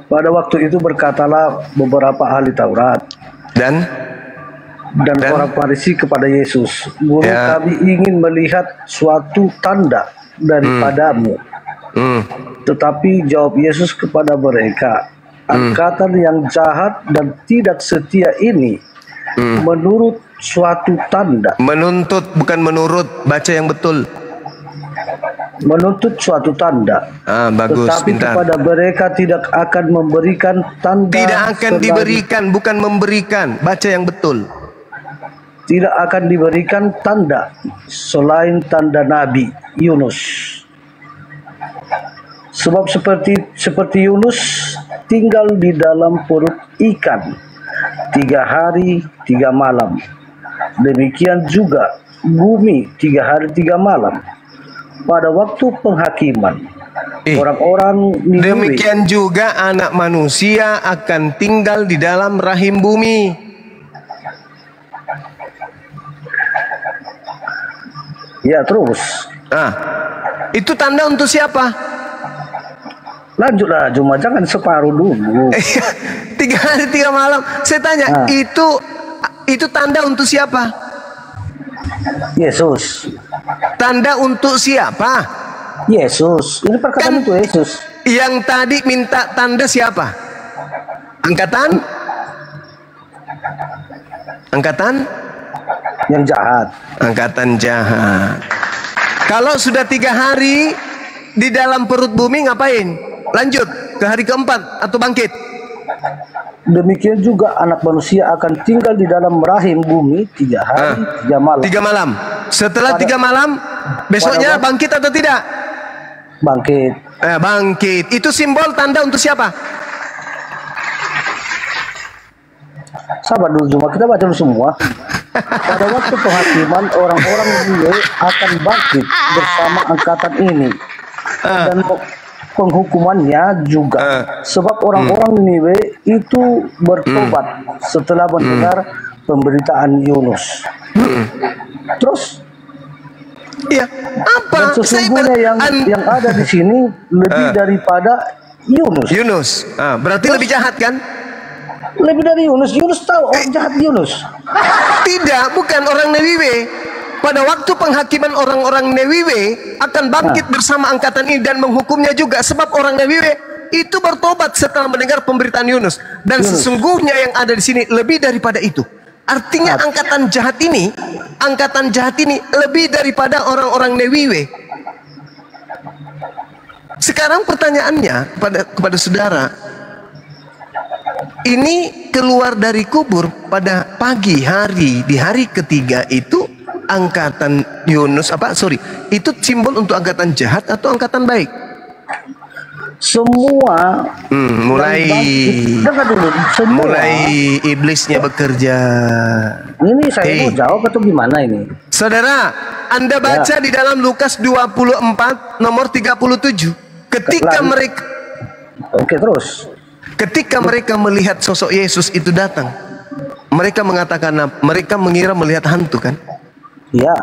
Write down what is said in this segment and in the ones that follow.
Pada waktu itu berkatalah beberapa ahli Taurat Dan orang Farisi kepada Yesus, "Guru, kami ingin melihat suatu tanda daripadamu." Tetapi jawab Yesus kepada mereka, "Angkatan yang jahat dan tidak setia ini menurut suatu tanda." Menuntut, bukan menurut. Baca yang betul. Menuntut suatu tanda. Bagus. Tetapi kepada mereka tidak akan memberikan tanda. Tidak akan diberikan, bukan memberikan. Baca yang betul. Tidak akan diberikan tanda selain tanda Nabi Yunus. Sebab seperti Yunus tinggal di dalam perut ikan 3 hari 3 malam. Demikian juga bumi 3 hari 3 malam. Pada waktu penghakiman, orang-orang Niniwe, demikian juga anak manusia akan tinggal di dalam rahim bumi. Ya, terus. Itu tanda untuk siapa? Lanjutlah, cuma jangan separuh dulu. 3 hari 3 malam. Saya tanya, itu tanda untuk siapa? Yesus. Tanda untuk siapa? Yesus. Ini perkataan itu Yesus. Yang tadi minta tanda siapa? Angkatan yang jahat. Angkatan jahat. Kalau sudah 3 hari di dalam perut bumi ngapain? Lanjut ke hari keempat atau bangkit? Demikian juga anak manusia akan tinggal di dalam rahim bumi 3 hari 3 malam. 3 malam. Setelah 3 malam, besoknya bangkit atau tidak? Bangkit. Bangkit. Itu simbol tanda untuk siapa? Sabar dulu, cuma kita baca semua. Pada waktu penghakiman, orang-orang Niniwe akan bangkit bersama angkatan ini. Dan penghukumannya juga. Sebab orang-orang Niniwe itu bertobat setelah mendengar pemberitaan Yunus. Terus? Iya. Apa? Dan sesungguhnya yang ada di sini lebih daripada Yunus. Yunus. Berarti terus, lebih jahat kan? Lebih dari Yunus. Yunus tahu orang jahat Yunus. Tidak, bukan orang Niniwe. Pada waktu penghakiman orang-orang Niniwe akan bangkit bersama angkatan ini dan menghukumnya juga. Sebab orang Niniwe itu bertobat setelah mendengar pemberitaan Yunus. Dan sesungguhnya yang ada di sini lebih daripada itu. Artinya angkatan jahat ini lebih daripada orang-orang Niniwe. Sekarang pertanyaannya kepada saudara, ini keluar dari kubur pada pagi hari di hari ketiga itu angkatan Yunus itu simbol untuk angkatan jahat atau angkatan baik? Semua mulai iblisnya bekerja. Ini saya mau jawab atau gimana ini? Saudara, Anda baca di dalam Lukas 24 nomor 37. Ketika mereka melihat sosok Yesus itu datang, mereka mengatakan, mereka mengira melihat hantu kan? Ya.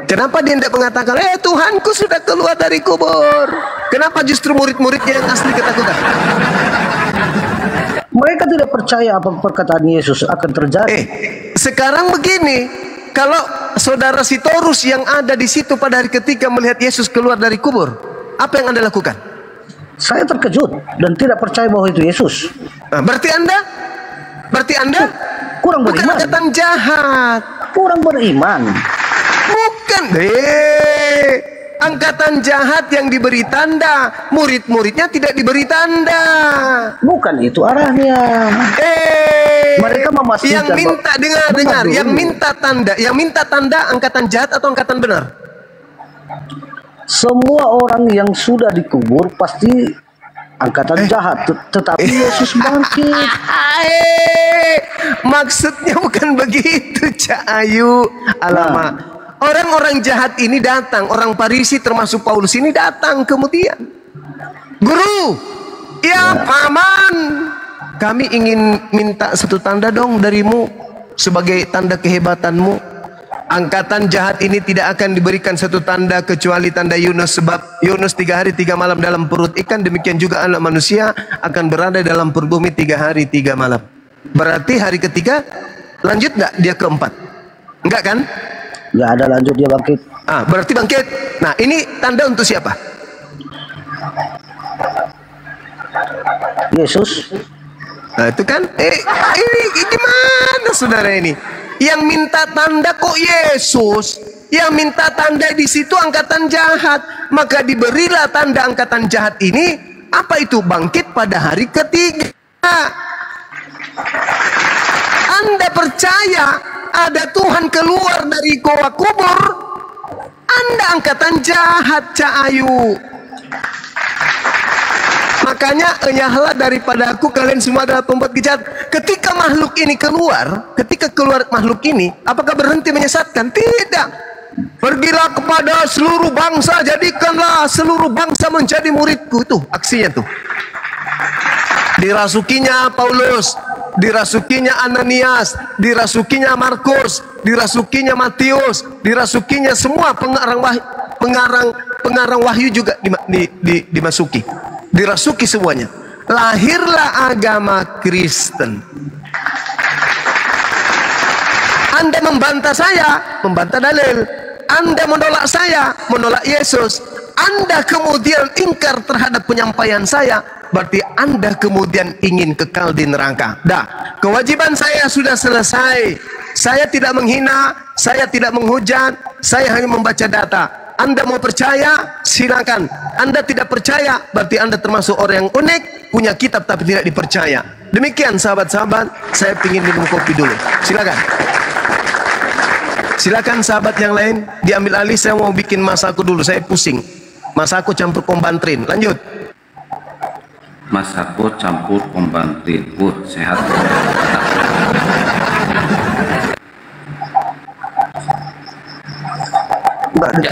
Kenapa dia tidak mengatakan, Tuhanku sudah keluar dari kubur? Kenapa justru murid-muridnya yang asli ketakutan? Mereka tidak percaya apa perkataan Yesus akan terjadi. Sekarang begini, kalau saudara Sitorus yang ada di situ pada hari ketika melihat Yesus keluar dari kubur, apa yang Anda lakukan? Saya terkejut dan tidak percaya bahwa itu Yesus. Berarti Anda kurang beriman. Bukan angkatan jahat. Kurang beriman. Bukan. Angkatan jahat yang diberi tanda, murid-muridnya tidak diberi tanda. Bukan itu arahnya. Mereka memastikan. Yang minta dengar, yang minta tanda angkatan jahat atau angkatan benar? Semua orang yang sudah dikubur pasti angkatan jahat, tetapi Yesus bangkit. Maksudnya bukan begitu, Cak Ayu. Alamak. Orang-orang jahat ini datang, orang Farisi termasuk Paulus ini datang kemudian. Guru, paman, kami ingin minta satu tanda dong darimu sebagai tanda kehebatanmu. Angkatan jahat ini tidak akan diberikan satu tanda kecuali tanda Yunus, sebab Yunus 3 hari 3 malam dalam perut ikan, demikian juga anak manusia akan berada dalam perut bumi 3 hari 3 malam. Berarti hari ketiga lanjut nggak dia keempat? Enggak kan? Nggak ada, lanjut dia bangkit. Berarti bangkit. Nah, ini tanda untuk siapa? Yesus. Nah, itu kan ini gimana saudara ini? Yang minta tanda kok Yesus, yang minta tanda di situ angkatan jahat. Maka diberilah tanda angkatan jahat ini. Apa itu? Bangkit pada hari ketiga. Anda percaya ada Tuhan keluar dari goa kubur? Anda angkatan jahat, Cak Ayu. Makanya enyahlah daripada aku, kalian semua adalah pembuat kejahat. Ketika makhluk ini keluar, ketika keluar makhluk ini, apakah berhenti menyesatkan? Tidak. Pergilah kepada seluruh bangsa, jadikanlah seluruh bangsa menjadi muridku. Itu aksinya tuh. Dirasukinya Paulus, dirasukinya Ananias, dirasukinya Markus, dirasukinya Matius, dirasukinya semua pengarang wahyu juga dimasuki. Dirasuki semuanya. Lahirlah agama Kristen. Anda membantah saya, membantah dalil. Anda menolak saya, menolak Yesus. Anda kemudian ingkar terhadap penyampaian saya, berarti Anda kemudian ingin kekal di neraka. Dah, kewajiban saya sudah selesai. Saya tidak menghina, saya tidak menghujat, saya hanya membaca data. Anda mau percaya, silakan. Anda tidak percaya, berarti Anda termasuk orang yang unik, punya kitab tapi tidak dipercaya. Demikian sahabat-sahabat, saya ingin minum kopi dulu. Silakan. Silakan sahabat yang lain, diambil alih. Saya mau bikin masaku dulu, saya pusing. Masaku campur kombantrin. Lanjut. Masaku campur kombantrin. Sehat. Nggak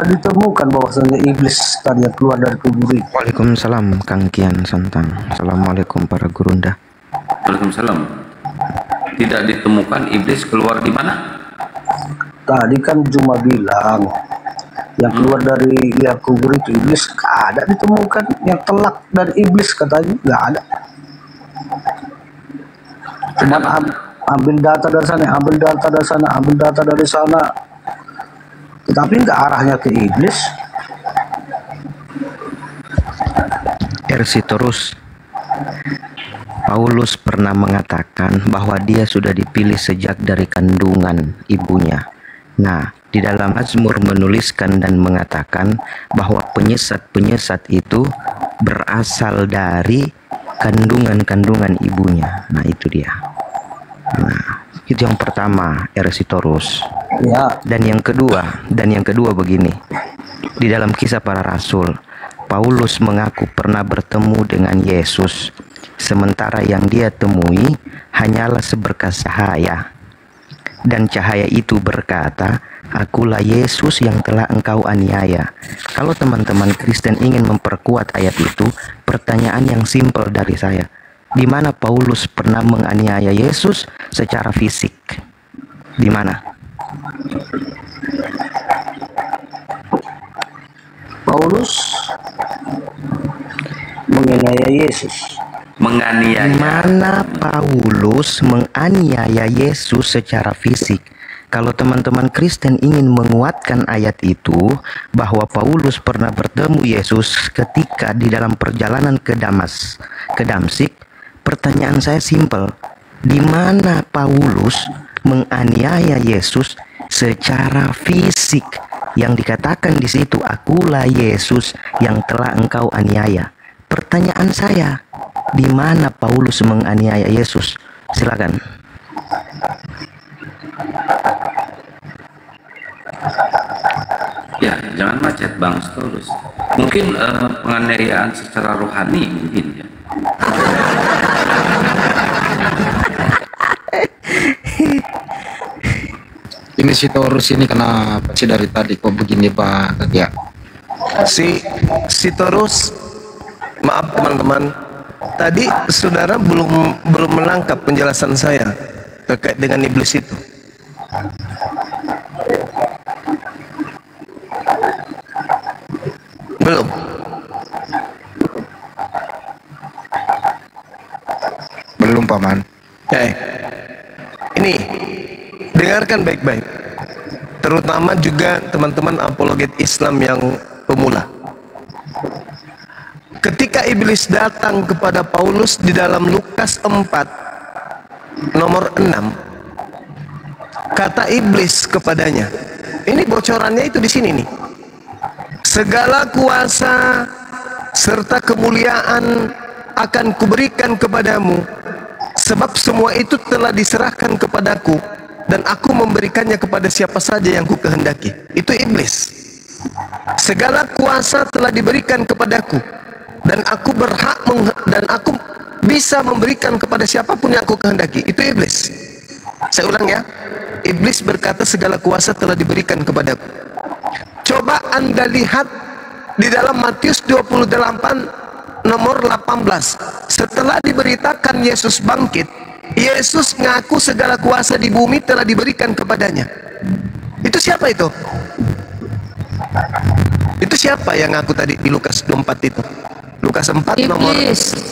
ditemukan bahwasanya iblis tadi yang keluar dari kubur. Waalaikumsalam Kang Kian Santang. Assalamualaikum para gurunda. Waalaikumsalam. Tidak ditemukan iblis keluar di mana? Tadi kan cuma bilang yang keluar dari kubur itu iblis, nggak ada ditemukan. Yang telak dari iblis katanya nggak ada. Cuma ambil data dari sana, ambil data dari sana, ambil data dari sana. Tetapi nggak arahnya ke iblis. Ersitorus, Paulus pernah mengatakan bahwa dia sudah dipilih sejak dari kandungan ibunya. Nah, di dalam Mazmur menuliskan dan mengatakan bahwa penyesat-penyesat itu berasal dari kandungan-kandungan ibunya. Nah, itu dia. Nah, itu yang pertama, Ersitorus. Ya. Dan yang kedua begini. Di dalam Kisah Para Rasul, Paulus mengaku pernah bertemu dengan Yesus, sementara yang dia temui hanyalah seberkas cahaya. Dan cahaya itu berkata, "Akulah Yesus yang telah engkau aniaya." Kalau teman-teman Kristen ingin memperkuat ayat itu, pertanyaan yang simpel dari saya, di mana Paulus pernah menganiaya Yesus secara fisik? Di mana? Paulus menganiaya Yesus. Menganiaya. Mana Paulus menganiaya Yesus secara fisik? Kalau teman-teman Kristen ingin menguatkan ayat itu, bahwa Paulus pernah bertemu Yesus ketika di dalam perjalanan ke Damsik, pertanyaan saya simpel. Di mana Paulus menganiaya Yesus secara fisik? Yang dikatakan di situ, "Akulah Yesus yang telah engkau aniaya." Pertanyaan saya, di mana Paulus menganiaya Yesus? Silakan. Ya, jangan macet Bang Storus. Mungkin penganiayaan secara rohani mungkin ya. Ini si Torus ini kenapa sih dari tadi kok begini Pak ya? Si Torus, maaf teman-teman, tadi saudara belum menangkap penjelasan saya terkait dengan iblis itu. Belum. Belum paman. Ini dengarkan baik-baik, terutama juga teman-teman apologet Islam yang pemula. Ketika iblis datang kepada Paulus di dalam Lukas 4 nomor 6, kata iblis kepadanya, ini bocorannya itu di sini nih. Segala kuasa serta kemuliaan akan kuberikan kepadamu, sebab semua itu telah diserahkan kepadaku, dan aku memberikannya kepada siapa saja yang ku kehendaki. Itu iblis. Segala kuasa telah diberikan kepadaku, dan aku berhak dan aku bisa memberikan kepada siapapun yang aku kehendaki. Itu iblis. Saya ulang ya. Iblis berkata segala kuasa telah diberikan kepadaku. Coba Anda lihat di dalam Matius 28 nomor 18. Setelah diberitakan Yesus bangkit, Yesus ngaku segala kuasa di bumi telah diberikan kepadanya. Itu siapa itu? Itu siapa yang ngaku tadi di Lukas 24 itu? Lukas 4 nomor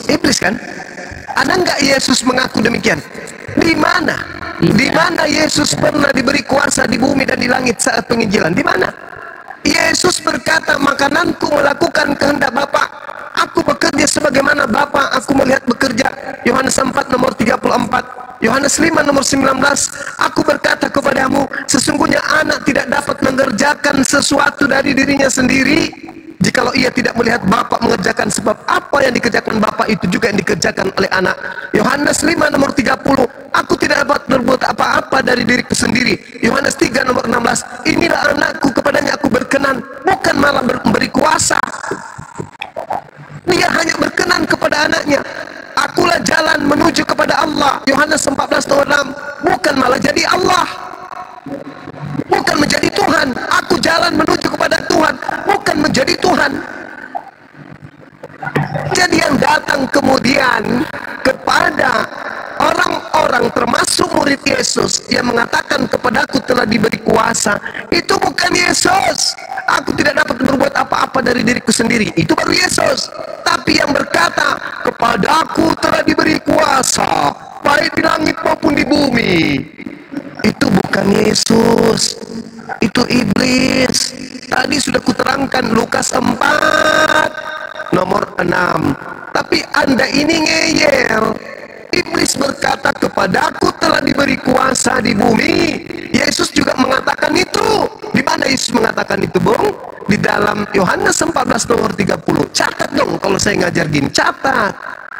iblis kan? Ada nggak Yesus mengaku demikian? Di mana? Di mana Yesus pernah diberi kuasa di bumi dan di langit saat penginjilan? Di mana? Yesus berkata, makananku melakukan kehendak Bapa. Aku bekerja sebagaimana Bapa aku melihat bekerja. Yohanes 4 nomor 34. Yohanes 5 nomor 19. Aku berkata kepadamu, sesungguhnya anak tidak dapat mengerjakan sesuatu dari dirinya sendiri jikalau ia tidak melihat Bapa mengerjakan, sebab apa yang dikerjakan Bapa itu juga yang dikerjakan oleh anak. Yohanes 5 nomor 30. Aku tidak dapat berbuat apa-apa dari diriku sendiri. Yohanes 3 nomor 16. Inilah anakku, kepadanya aku berkenan, bukan malah memberi kuasa. Dia hanya berkenan kepada anaknya. Akulah jalan menuju kepada Allah. Yohanes 14 nomor 6. Bukan malah jadi Allah, bukan menjadi Tuhan. Aku jalan menuju kepada Tuhan, bukan menjadi Tuhan. Jadi yang datang kemudian kepada orang-orang termasuk murid Yesus yang mengatakan kepadaku telah diberi kuasa, itu bukan Yesus. Aku tidak dapat berbuat apa-apa dari diriku sendiri. Itu baru Yesus. Tapi yang berkata kepadaku telah diberi kuasa baik di langit maupun di bumi, itu bukan Yesus, itu iblis. Tadi sudah kuterangkan Lukas 4 nomor 6. Tapi Anda ini ngeyel. Iblis berkata kepadaku telah diberi kuasa di bumi. Yesus juga mengatakan itu. Di mana Yesus mengatakan itu, Bung? Di dalam Yohanes 14 nomor 30. Catat dong kalau saya ngajar gini, catat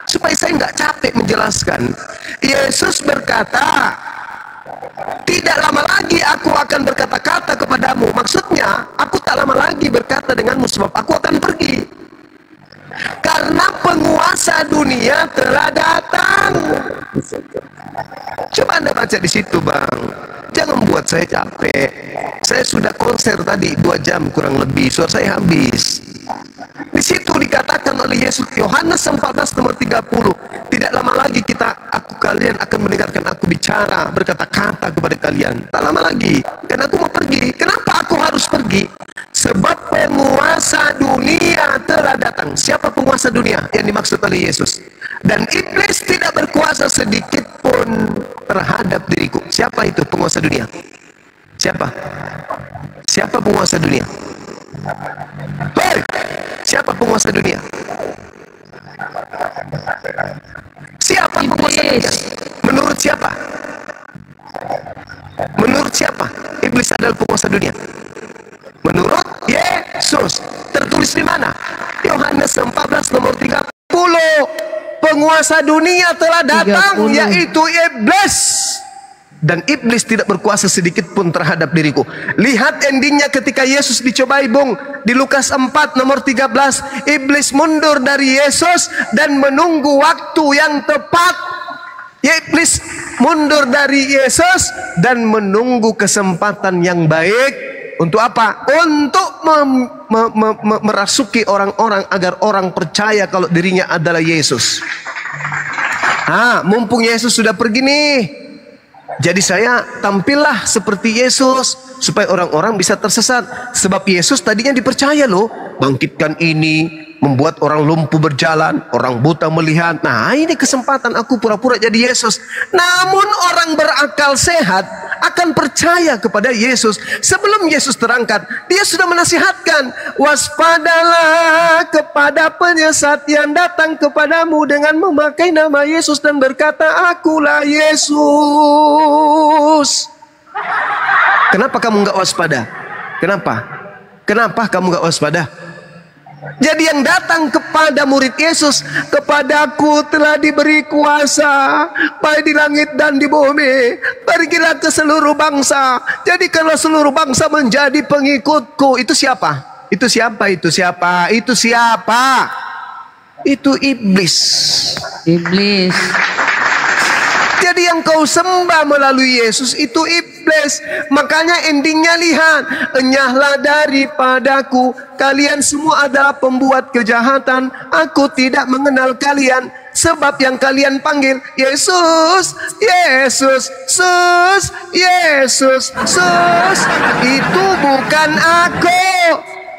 supaya saya nggak capek menjelaskan. Yesus berkata, tidak lama lagi aku akan berkata-kata kepadamu. Maksudnya, aku tak lama lagi berkata denganmu, sebab aku akan pergi. Karena penguasa dunia telah datang. Coba Anda baca di situ, Bang. Jangan buat saya capek. Saya sudah konser tadi 2 jam kurang lebih, suara saya habis. Di situ dikatakan oleh Yesus, Yohanes 14 nomor 30, tidak lama lagi kalian akan mendengarkan aku bicara, berkata-kata kepada kalian. Tak lama lagi, karena aku mau pergi. Kenapa aku harus pergi? Sebab penguasa dunia telah datang. Siapa penguasa dunia yang dimaksud oleh Yesus? Dan iblis tidak berkuasa sedikit pun terhadap diriku. Siapa itu penguasa dunia? Siapa? Siapa penguasa dunia? Hei! Siapa penguasa dunia? Siapa penguasa dunia? Menurut siapa? Menurut siapa? Iblis adalah penguasa dunia. Menurut Yesus. Tertulis di mana? Yohanes 14 nomor 30. Penguasa dunia telah datang, 30. Yaitu iblis. Dan iblis tidak berkuasa sedikit pun terhadap diriku. Lihat endingnya ketika Yesus dicobai, Bung. Di Lukas 4 nomor 13. Iblis mundur dari Yesus dan menunggu waktu yang tepat. Iblis mundur dari Yesus dan menunggu kesempatan yang baik. Untuk apa? Untuk merasuki orang-orang agar orang percaya kalau dirinya adalah Yesus. Mumpung Yesus sudah pergi nih, Jadi saya tampillah seperti Yesus supaya orang-orang bisa tersesat. Sebab Yesus tadinya dipercaya loh, bangkitkan ini, membuat orang lumpuh berjalan, orang buta melihat. Nah, ini kesempatan aku pura-pura jadi Yesus. Namun orang berakal sehat akan percaya kepada Yesus. Sebelum Yesus terangkat, dia sudah menasihatkan, waspadalah kepada penyesat yang datang kepadamu dengan memakai nama Yesus dan berkata, akulah Yesus. Kenapa kamu nggak waspada? Kenapa kamu nggak waspada? Jadi yang datang kepada murid Yesus, kepadaku telah diberi kuasa baik di langit dan di bumi, pergilah ke seluruh bangsa. Jadi kalau seluruh bangsa menjadi pengikutku, itu siapa? Itu siapa? Itu siapa? Itu siapa? Itu iblis. Iblis. Jadi yang kau sembah melalui Yesus itu iblis. Makanya endingnya lihat, enyahlah daripadaku, kalian semua adalah pembuat kejahatan. Aku tidak mengenal kalian. Sebab yang kalian panggil Yesus, Yesus, Sus, Yesus, Sus, itu bukan aku.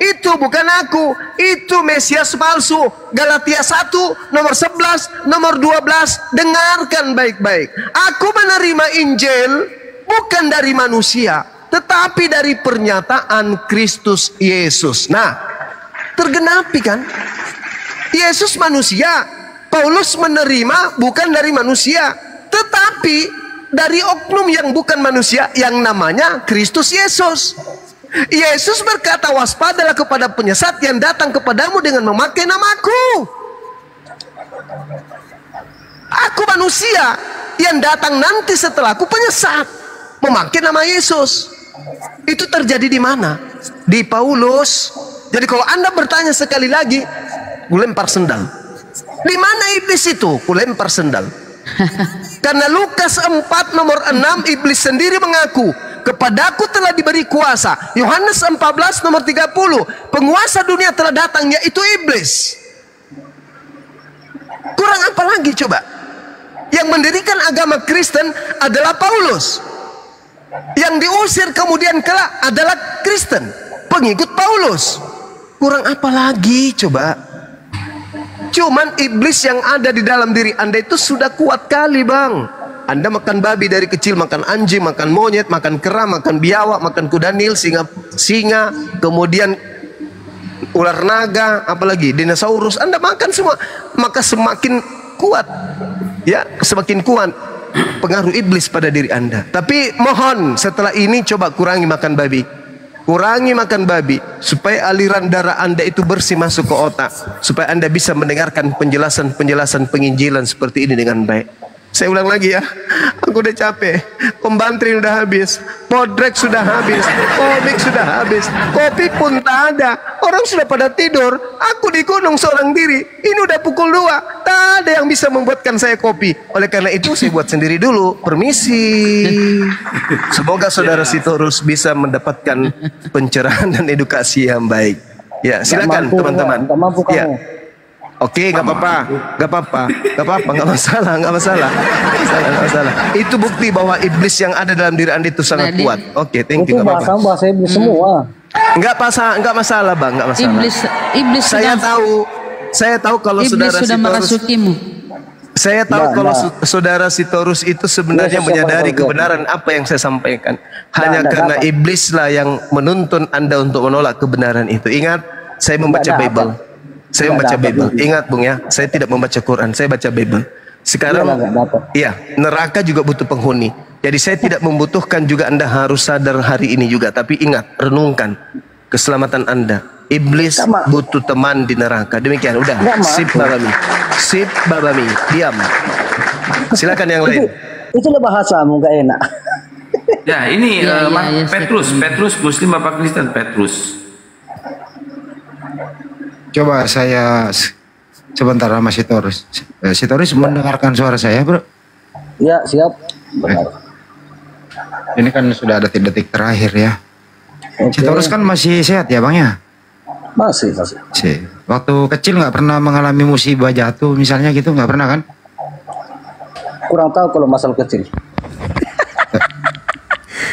Itu bukan aku, itu Mesias palsu. Galatia 1, nomor 11, nomor 12. Dengarkan baik-baik. Aku menerima Injil bukan dari manusia, tetapi dari pernyataan Kristus Yesus. Nah, tergenapi kan? Yesus manusia, Paulus menerima bukan dari manusia, tetapi dari oknum yang bukan manusia yang namanya Kristus Yesus. Yesus berkata, waspadalah kepada penyesat yang datang kepadamu dengan memakai namaku. Aku manusia yang datang nanti setelahku penyesat, memakai nama Yesus. Itu terjadi di mana? Di Paulus. Jadi kalau Anda bertanya sekali lagi, kulempar sendal. Di mana iblis itu? Kulempar sendal. Karena Lukas 4 nomor 6, iblis sendiri mengaku, kepadaku telah diberi kuasa. Yohanes 14 nomor 30, penguasa dunia telah datang, yaitu iblis. Kurang apa lagi coba? Yang mendirikan agama Kristen adalah Paulus. Yang diusir kemudian kelak adalah Kristen, pengikut Paulus. Kurang apa lagi coba? Cuman iblis yang ada di dalam diri Anda itu sudah kuat kali, Bang. Anda makan babi dari kecil, makan anjing, makan monyet, makan kera, makan biawak, makan kuda nil, singa, kemudian ular naga, apalagi dinosaurus. Anda makan semua, maka semakin kuat, ya, semakin kuat pengaruh iblis pada diri Anda. Tapi mohon setelah ini coba kurangi makan babi. Kurangi makan babi supaya aliran darah Anda itu bersih masuk ke otak, supaya Anda bisa mendengarkan penjelasan-penjelasan penginjilan seperti ini dengan baik. Saya ulang lagi ya, aku udah capek. Pembantrin udah habis, podrek sudah habis, komik sudah habis, kopi pun tak ada. Orang sudah pada tidur, aku di gunung seorang diri. Ini udah pukul 2, tak ada yang bisa membuatkan saya kopi. Oleh karena itu saya buat sendiri dulu. Permisi. Semoga saudara Sitorus bisa mendapatkan pencerahan dan edukasi yang baik. Ya, silakan teman-teman. Ya. Oke, nggak apa-apa, nggak masalah. Itu bukti bahwa iblis yang ada dalam diri Anda itu sangat kuat. Oke, thank you. Itu bahasa iblis semua. Nggak masalah, Bang, nggak masalah. Iblis saya tahu kalau iblis saudara sudah merasukimu. Saya tahu kalau saudara Sitorus itu sebenarnya menyadari kebenaran apa yang saya sampaikan. Hanya karena iblislah yang menuntun Anda untuk menolak kebenaran itu. Ingat, saya membaca Bible. Saya membaca Bible. Ingat, Bung, ya, saya tidak membaca Quran, saya baca Bible. Sekarang, iya, neraka juga butuh penghuni. Jadi saya tidak membutuhkan juga Anda harus sadar hari ini juga. Tapi ingat, renungkan keselamatan Anda. Iblis butuh teman di neraka. Demikian, udah. Sip babami, diam. Silakan yang lain. Itulah bahasamu gak enak. Ya, ini Petrus Muslim Bapak Kristen Petrus. Coba saya sebentar sama Sitorus. Sitorus mendengarkan suara saya, Bro? Ya, siap. Benar. Ini kan sudah ada detik terakhir ya. Okay. Sitorus kan masih sehat ya, Bang ya? Masih. Waktu kecil nggak pernah mengalami musibah jatuh misalnya gitu, nggak pernah kan? Kurang tahu kalau masalah kecil.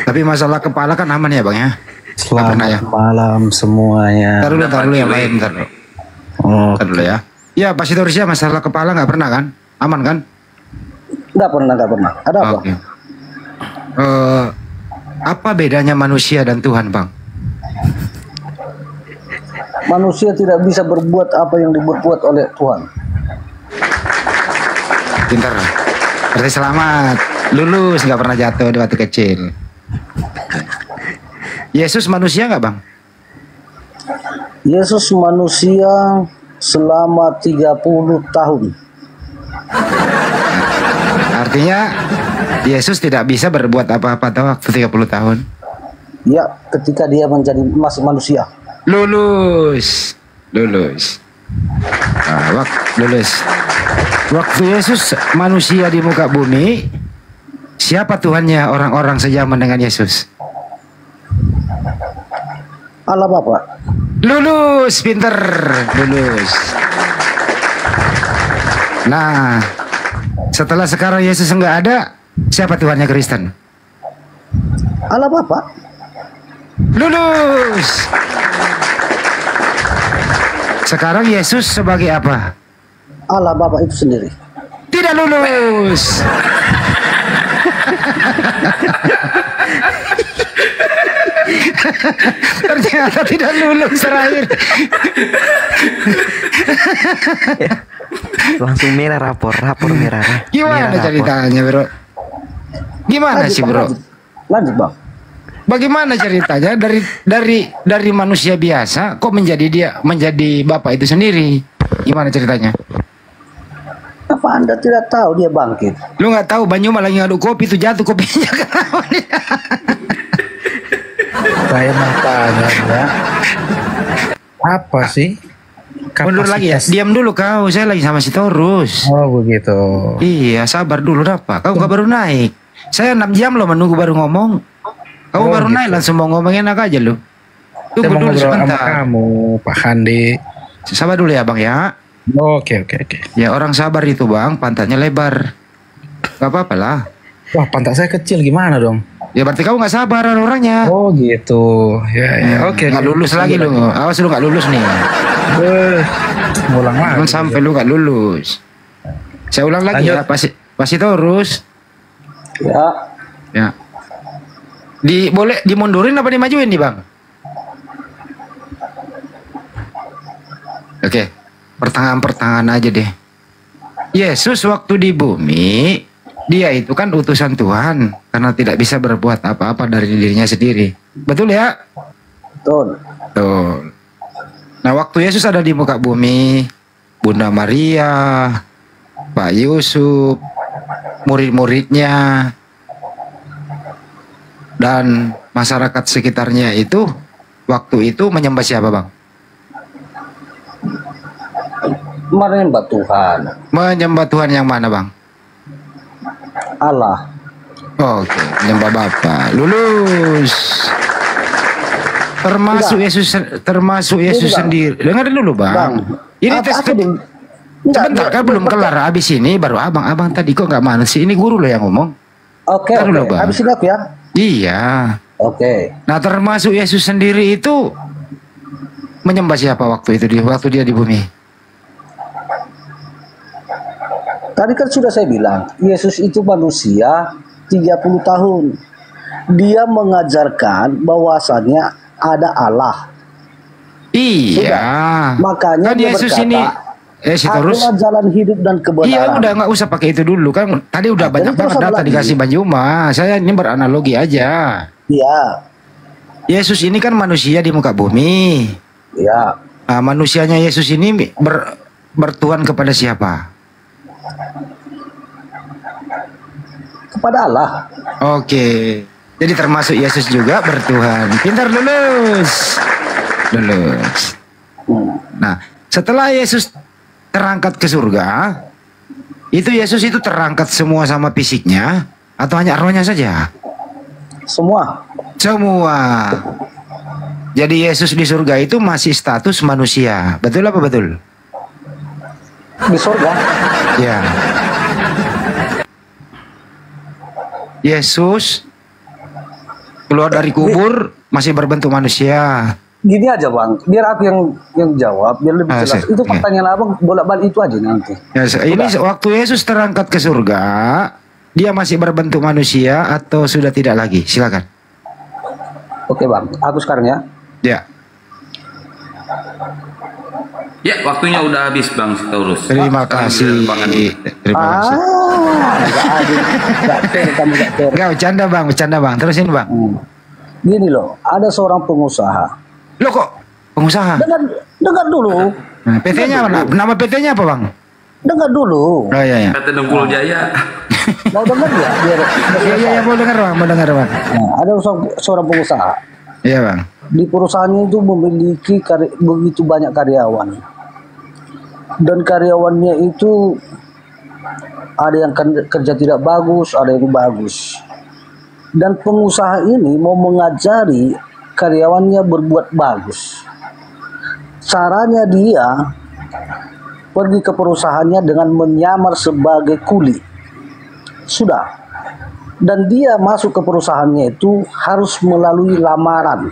Tapi masalah kepala kan aman ya Bang ya? Selamat pernah ya? malam semuanya. Ntar dulu yang lain, ntar dulu. Oh, Ntar dulu ya. Ya Pasitoris ya, masalah kepala nggak pernah kan? Aman kan? nggak pernah. Ada apa? Oke. Apa bedanya manusia dan Tuhan Bang? Manusia tidak bisa berbuat apa yang dibuat oleh Tuhan. Pintar. Berarti selamat. Lulus, nggak pernah jatuh di waktu kecil. Yesus manusia nggak Bang? Yesus manusia selama 30 tahun. Artinya Yesus tidak bisa berbuat apa-apa tuh waktu 30 tahun. Ya, ketika dia menjadi masih manusia. Lulus. Lulus. Waktu Yesus manusia di muka bumi, siapa Tuhannya orang-orang sejaman dengan Yesus? Allah Bapa. Lulus, pinter. Lulus. Nah, setelah sekarang Yesus enggak ada, siapa Tuhannya Kristen? Allah Bapa. Lulus. Sekarang Yesus sebagai apa? Allah Bapa itu sendiri. Tidak lulus. Ternyata tidak lulus terakhir. Langsung merah rapor merah. Gimana Merah ceritanya bro? Gimana sih bro? Lanjut Bang. Bagaimana ceritanya dari manusia biasa kok menjadi Bapak itu sendiri? Gimana ceritanya? Apa Anda tidak tahu dia bangkit? Lu nggak tahu Banyuma lagi ngaduk kopi tuh jatuh kopinya kenapa nih? Saya mau tanya ya. Apa sih? Mundur lagi ya. Diam dulu kau. Saya lagi sama si Torus. Oh begitu. Iya, sabar dulu Rafa. Kau nggak baru naik. Saya 6 jam loh menunggu baru ngomong. Kau baru naik langsung mau ngomong enak aja loh. Saya Tunggu mau dulu ngobrol sama sebentar. kamu, Pak Handi. Sabar dulu ya Bang ya. Oke. Ya orang sabar itu Bang, pantatnya lebar. Gak apa-apa lah. Wah, pantat saya kecil gimana dong? Ya berarti kamu nggak sabar orangnya. Oh gitu. Ya. Oke. Nggak lulus lagi lu. Awas lu nggak lulus nih. Ngulang lagi. Jangan sampai lu nggak lulus. Saya ulang lagi Lanjut. ya. Pasti terus. Ya. Ya. Boleh dimundurin apa dimajuin nih Bang? Oke. Pertengahan aja deh. Yesus waktu di bumi, dia itu kan utusan Tuhan karena tidak bisa berbuat apa-apa dari dirinya sendiri. Betul ya? Betul. Betul. Nah, waktu Yesus ada di muka bumi, Bunda Maria, Pak Yusuf, murid-muridnya, dan masyarakat sekitarnya itu waktu itu menyembah siapa Bang? Menyembah Tuhan. Menyembah Tuhan yang mana Bang? Allah. Oke, menyembah Bapa. Lulus. Termasuk Yesus sendiri. Dengar dulu Bang. Ini tes sebentar kan belum kelar. Habis ini baru abang tadi kok nggak mana sih? Ini guru loh yang ngomong. Oke. Habis ini aku ya. Iya. Oke. Nah termasuk Yesus sendiri itu menyembah siapa waktu itu waktu dia di bumi? Tadi kan sudah saya bilang, Yesus itu manusia 30 tahun. Dia mengajarkan bahwasannya ada Allah. Iya. Sudah. Makanya kan dia Yesus berkata, ini terus akulah jalan hidup dan kebenaran. Iya udah nggak usah pakai itu dulu kan. Tadi udah banyak banget data dikasih Banyuma. Saya ini beranalogi aja. Iya. Yesus ini kan manusia di muka bumi. Iya. Nah, manusianya Yesus ini bertuhan kepada siapa? Kepada Allah. Oke. Jadi termasuk Yesus juga bertuhan. Pintar lulus. Nah, setelah Yesus terangkat ke surga, itu Yesus itu terangkat semua sama fisiknya atau hanya rohnya saja? Semua. Jadi Yesus di surga itu masih status manusia. Betul apa betul? Di surga. Ya. Yesus Keluar dari kubur masih berbentuk manusia. Gini aja bang, biar aku yang jawab, biar lebih jelas. Itu pertanyaan abang bolak-balik itu aja nanti. Ya, ini waktu Yesus terangkat ke surga, dia masih berbentuk manusia atau sudah tidak lagi? Silakan. Oke bang, aku sekarang ya. Ya. Ya, waktunya udah habis Bang Sitorus. Terima kasih. Terima kasih. Enggak, bercanda bang. Terusin bang. Gini loh, ada seorang pengusaha. Lo kok pengusaha? Dengar dulu. PT-nya apa? Nama PT-nya apa bang? Dengar dulu. Oh iya. PT Nunggul Jaya. Mau dengar ya? Iya, mau dengar bang. Nah, ada seorang pengusaha. Iya bang. Di perusahaannya itu memiliki begitu banyak karyawan. Dan karyawannya itu ada yang kerja tidak bagus, ada yang bagus. Dan pengusaha ini mau mengajari karyawannya berbuat bagus. Caranya dia pergi ke perusahaannya dengan menyamar sebagai kuli. Sudah. Dan dia masuk ke perusahaannya itu harus melalui lamaran.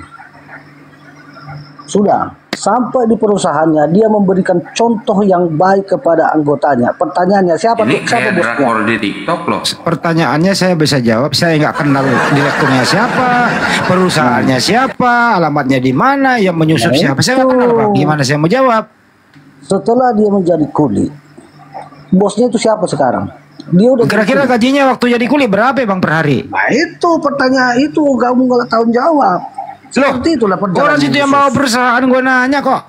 Sudah. Sampai di perusahaannya dia memberikan contoh yang baik kepada anggotanya. Pertanyaannya siapa drakor di TikTok loh. Pertanyaannya saya bisa jawab, saya nggak kenal direkturnya siapa, perusahaannya siapa, alamatnya di mana, yang menyusup siapa, saya nggak kenal bang. Gimana saya mau jawab? Setelah dia menjadi kuli, bosnya itu siapa sekarang? Dia udah kira-kira gajinya waktu jadi kuli berapa bang per hari? Nah itu pertanyaan itu kamu nggak tahu jawab. Seperti itulah perjalanan. Orang situ yang bawa perusahaan gue nanya kok.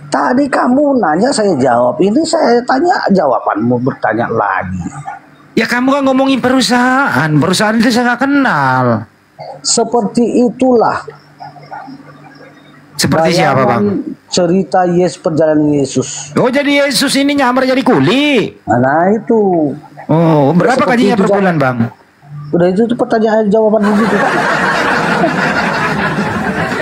Tadi kamu nanya saya jawab. Ini saya tanya jawabanmu bertanya lagi. Ya kamu kan ngomongin perusahaan. Perusahaan itu saya nggak kenal. Seperti itulah. Seperti siapa bang? Cerita perjalanan Yesus. Oh jadi Yesus ini nyamar jadi kuli. Nah itu. Oh berapa gajinya per bulan bang? Udah itu pertanyaan jawaban begitu kan.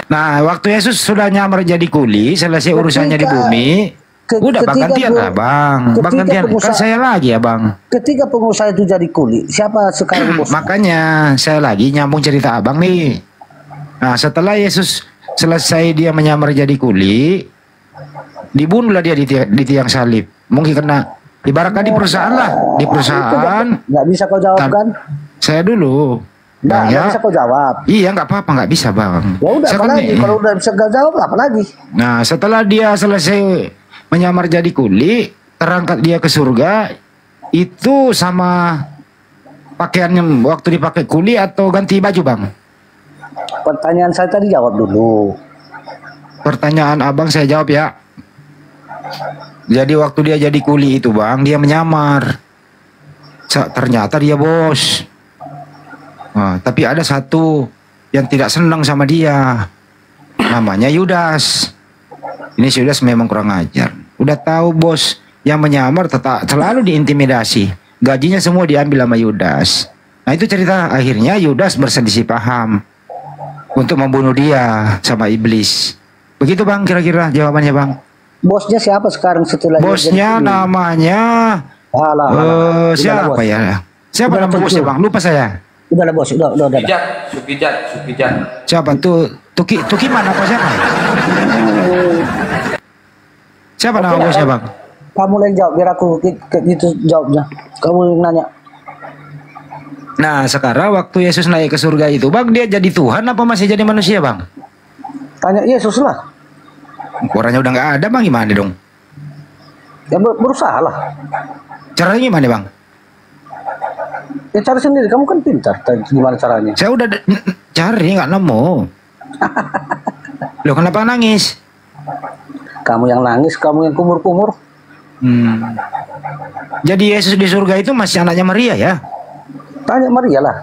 Nah, waktu Yesus sudah nyamar jadi kuli, selesai urusannya di bumi, udah bang gantian lah bang, bang gantian, kan saya lagi ya bang. Ketika pengusaha itu jadi kuli, siapa sekarang bos? Makanya saya lagi nyambung cerita abang nih. Nah, setelah Yesus selesai dia menyamar jadi kuli, dibunuhlah dia di tiang salib. Mungkin kena ibaratkan di perusahaan lah, di perusahaan. Nggak bisa kau jawab kan? Saya dulu. Nggak bisa kau jawab. Iya nggak apa-apa, nggak bisa bang. Ya udah apalagi kalau udah bisa kau jawab apa lagi? Nah setelah dia selesai menyamar jadi kuli, terangkat dia ke surga, itu sama pakaiannya waktu dipakai kuli atau ganti baju bang? Pertanyaan saya tadi jawab dulu. Pertanyaan abang saya jawab ya. Jadi waktu dia jadi kuli itu bang, dia menyamar. Ternyata dia bos. Nah, tapi ada satu yang tidak senang sama dia, namanya Yudas. Ini Yudas memang kurang ajar. Udah tahu bos yang menyamar tetap selalu diintimidasi. Gajinya semua diambil sama Yudas. Nah itu cerita akhirnya Yudas berselisih paham untuk membunuh dia sama iblis. Begitu bang kira-kira jawabannya bang. Bosnya siapa sekarang setelah? Bosnya namanya siapa ya? Siapa nama bosnya bang? Lupa saya. Udah lah bos, udah. Sukijat. Siapa tuh? Tuki mana apa siapa? Siapa nama bosnya bang? Kamu yang jawab biar aku gitu jawabnya. Kamu yang nanya. Nah sekarang waktu Yesus naik ke surga itu bang, dia jadi Tuhan apa masih jadi manusia bang? Tanya Yesus lah. Orangnya udah nggak ada bang, gimana dong? Ya berusaha lah. Caranya gimana bang? Ya cari sendiri, kamu kan pintar. Gimana caranya? Saya udah cari nggak nemu. Loh kenapa nangis? Kamu yang nangis, kamu yang kumur-kumur. Jadi Yesus di surga itu masih anaknya Maria ya? Tanya Maria lah.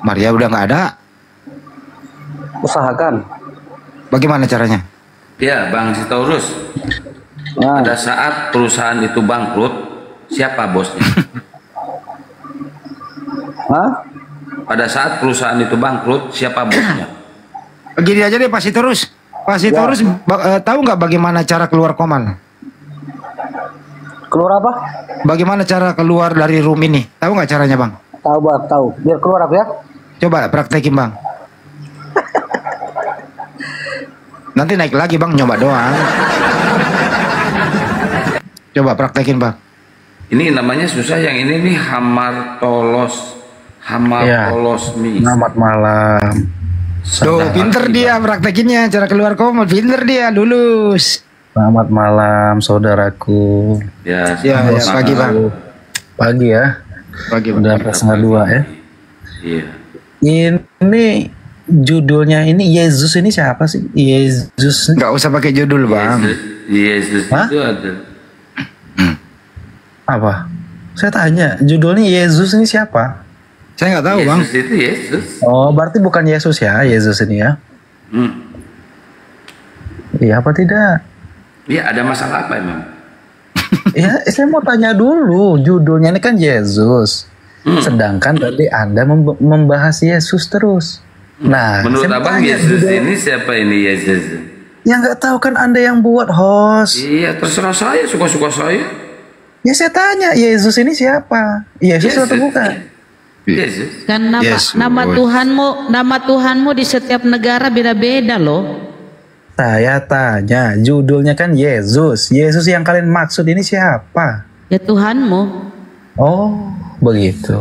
Maria udah nggak ada. Usahakan. Bagaimana caranya? Ya Bang Sitorus. Pada saat perusahaan itu bangkrut, siapa bosnya? Hah? Pada saat perusahaan itu bangkrut, siapa bosnya? Gini aja deh pasti terus. Tahu nggak bagaimana cara keluar koman? Keluar apa? Bagaimana cara keluar dari room ini? Tahu nggak caranya bang? Tahu bang, tahu. Biar keluar apa ya? Coba praktekin bang. Nanti naik lagi bang, nyoba doang. Coba praktekin bang. Ini namanya susah yang ini nih hamartolos. Hamartolosmi. Selamat malam. Tuh pinter dia praktekinnya, cara keluar koma pinter dia, lulus. Selamat malam saudaraku. Ya, Ya, ya selamat pagi bang. malam. Pagi ya. Pagi bang. Udah 1:30 ya. Iya. Ini judulnya ini Yesus ini siapa sih? Yesus. Nggak usah pakai judul bang. Yesus Hah? itu ada. Apa? Saya tanya, judulnya Yesus ini siapa? Saya nggak tahu bang. Yesus itu Yesus. Oh, berarti bukan Yesus ya, Yesus ini ya? Hmm. Iya apa tidak? Iya, ada masalah apa emang? Ya, saya mau tanya dulu. Judulnya ini kan Yesus. Sedangkan tadi Anda membahas Yesus terus. Nah, Menurut saya mau abang tanya, Yesus judul- ini siapa ini Yesus? Ya nggak tahu kan Anda yang buat host. Iya, terserah saya, suka-suka saya. Ya saya tanya, Yesus ini siapa? Yesus atau bukan? Yesus. Kan Yesus. nama Tuhanmu di setiap negara beda-beda loh. Saya tanya, judulnya kan Yesus. Yesus yang kalian maksud ini siapa? Ya Tuhanmu. Oh, begitu.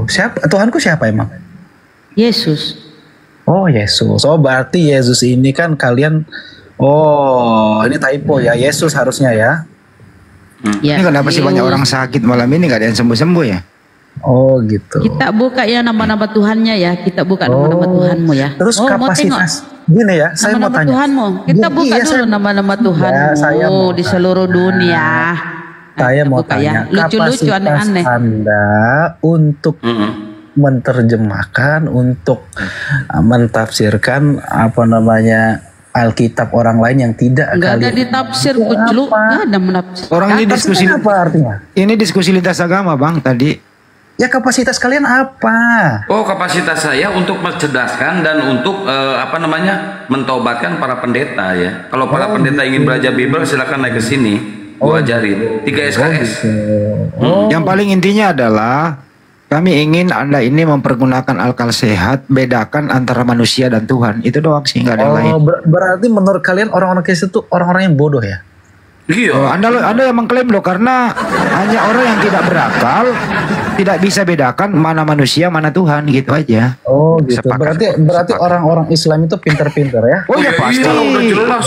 Siapa? Tuhanku siapa emang? Yesus. Oh, Yesus. Oh, berarti Yesus ini kan kalian. Oh, ini typo ya. Yesus harusnya ya. Ya, Ini kenapa sih banyak orang sakit malam ini nggak ada yang sembuh-sembuh ya? Oh, gitu. Kita buka ya nama-nama Tuhannya ya. Kita buka nama-nama Tuhanmu ya. Terus mau tengok kapasitas gini ya, saya mau nama-nama tanya. Tuhanmu. Kita Gini, buka iya, dulu saya- nama-nama Ya, Tuhanmu saya mau di seluruh dunia. Saya Kita mau buka tanya, ya. Lucu-lucu kapasitas aneh-aneh. Anda untuk menerjemahkan, untuk mentafsirkan apa namanya Alkitab orang lain yang tidak Enggak ada kalian- ditafsir Itu kucluk, apa? enggak ada menafsir. Orang ini Kapasitas diskusi, apa artinya? ini diskusi lintas agama bang tadi. Ya kapasitas kalian apa? Oh, kapasitas saya untuk mencerdaskan dan untuk apa namanya mentobatkan para pendeta ya. Kalau para pendeta ingin belajar Bible, silakan naik ke sini. Gua ajarin 3 SKS. Yang paling intinya adalah kami ingin Anda ini mempergunakan akal sehat, bedakan antara manusia dan Tuhan. Itu doang sih, nggak ada yang lain. Oh, berarti menurut kalian orang-orang Kristen itu orang-orang yang bodoh ya? Iya. Oh, Anda yang mengklaim loh, karena hanya orang yang tidak berakal tidak bisa bedakan mana manusia mana Tuhan, gitu aja. Oh gitu. Sepakat. Berarti orang-orang Islam itu pinter-pinter ya? Oh ya pasti. Iya, udah jelas.